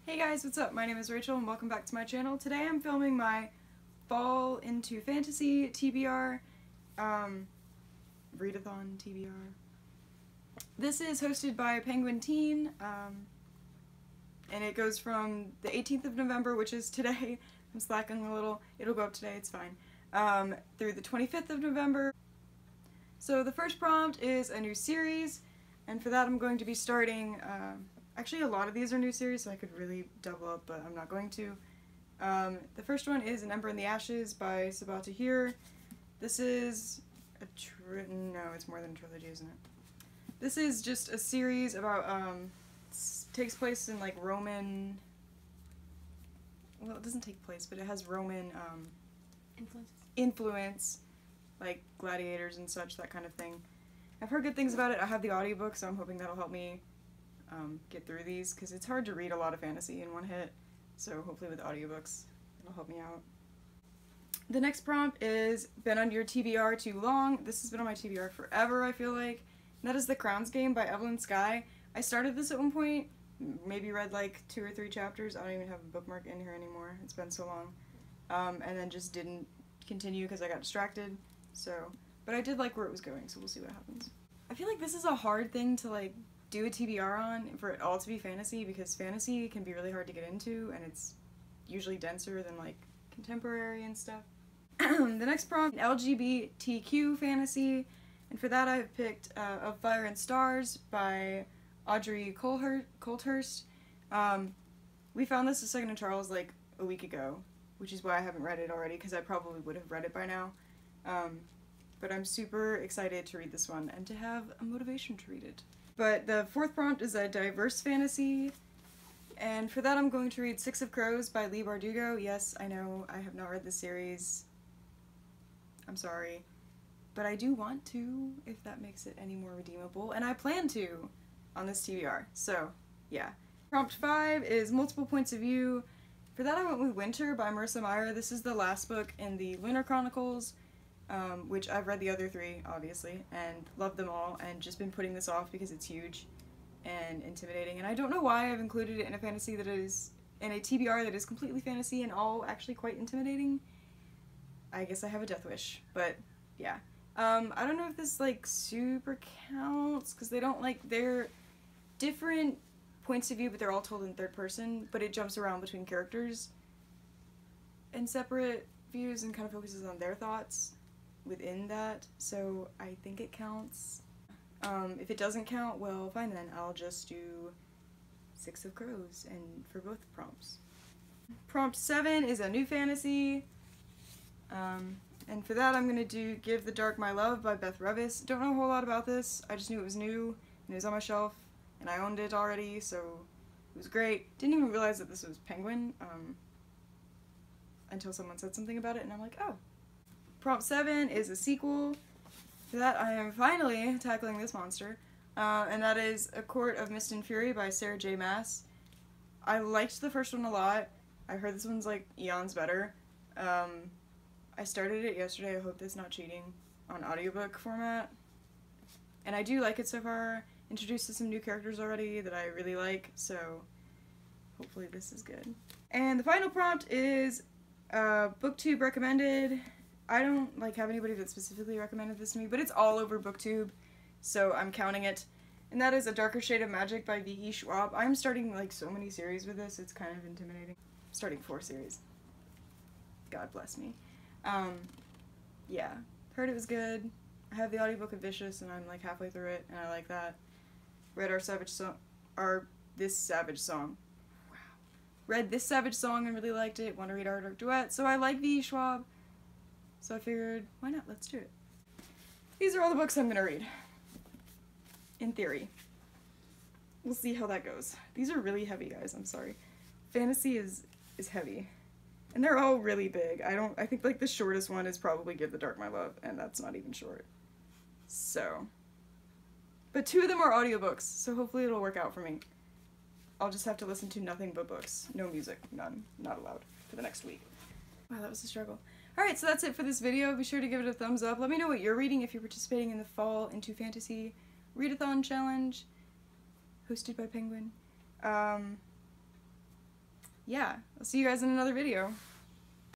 Hey guys, what's up? My name is Rachel and welcome back to my channel. Today I'm filming my Fall into Fantasy TBR, Readathon TBR. This is hosted by Penguin Teen, and it goes from the 18th of November, which is today. I'm slacking a little. It'll go up today, it's fine. Through the 25th of November. So the first prompt is a new series, and for that I'm going to be starting, actually a lot of these are new series, so I could really double up, but I'm not going to. The first one is An Ember in the Ashes by Sabaa Tahir. This is a no, it's more than a trilogy, isn't it? This is just a series about, takes place in like Roman, well, it doesn't take place, but it has Roman, influence, like gladiators and such, that kind of thing. I've heard good things about it. I have the audiobook, so I'm hoping that'll help me get through these, because it's hard to read a lot of fantasy in one hit, so hopefully with audiobooks it'll help me out. The next prompt is Been on Your TBR Too Long. This has been on my TBR forever, I feel like. And that is The Crowns Game by Evelyn Skye. I started this at one point, maybe read like 2 or 3 chapters. I don't even have a bookmark in here anymore, it's been so long. And then just didn't continue because I got distracted, so. But I did like where it was going, so we'll see what happens. I feel like this is a hard thing to like do a TBR on, for it all to be fantasy, because fantasy can be really hard to get into, and it's usually denser than like contemporary and stuff. The next prompt, LGBTQ fantasy, and for that I've picked Of Fire and Stars by Audrey Coulthurst. We found this at Second and Charles like a week ago, which is why I haven't read it already, because I probably would have read it by now. But I'm super excited to read this one and to have a motivation to read it. But the fourth prompt is a diverse fantasy, and for that I'm going to read Six of Crows by Leigh Bardugo. Yes, I know, I have not read this series. I'm sorry. But I do want to, if that makes it any more redeemable, and I plan to on this TBR, so yeah. Prompt 5 is Multiple Points of View. For that I went with Winter by Marissa Meyer. This is the last book in the Lunar Chronicles, which I've read the other 3, obviously, and loved them all, and just been putting this off because it's huge and intimidating, and I don't know why I've included it in a fantasy that is, in a TBR that is completely fantasy and all actually quite intimidating. I guess I have a death wish, but yeah. I don't know if this like super counts, because they don't like, they're different points of view, but they're all told in third person, but it jumps around between characters and separate views and kind of focuses on their thoughts within that, so I think it counts. If it doesn't count, well, fine then, I'll just do Six of Crows, and for both prompts. Prompt 7 is a new fantasy, and for that I'm gonna do Give the Dark My Love by Beth Revis. Don't know a whole lot about this, I just knew it was new, and it was on my shelf, and I owned it already, so it was great. Didn't even realize that this was Penguin, until someone said something about it, and I'm like, oh. Prompt 7 is a sequel. For that I am finally tackling this monster, and that is A Court of Mist and Fury by Sarah J. Maas. I liked the first one a lot. I heard this one's like eons better. I started it yesterday, I hope that's not cheating, on audiobook format. And I do like it so far. Introduced to some new characters already that I really like, so hopefully this is good. And the final prompt is BookTube recommended. I don't like have anybody that specifically recommended this to me, but it's all over BookTube, so I'm counting it. And that is A Darker Shade of Magic by V.E. Schwab. I'm starting like so many series with this, it's kind of intimidating. I'm starting 4 series. God bless me. Yeah, heard it was good. I have the audiobook of Vicious and I'm like halfway through it, and I like that. Read This Savage Song. Wow. Read This Savage Song and really liked it. Want to read Our Dark Duet, so I like V.E. Schwab. So I figured, why not? Let's do it. These are all the books I'm gonna read. In theory. We'll see how that goes. These are really heavy, guys, I'm sorry. Fantasy is heavy. And they're all really big. I think like the shortest one is probably Give the Dark My Love, and that's not even short. So. But 2 of them are audiobooks, so hopefully it'll work out for me. I'll just have to listen to nothing but books. No music, none, not allowed, for the next week. Wow, that was a struggle. Alright, so that's it for this video. Be sure to give it a thumbs up. Let me know what you're reading if you're participating in the Fall into Fantasy Readathon challenge, hosted by Penguin. yeah, I'll see you guys in another video.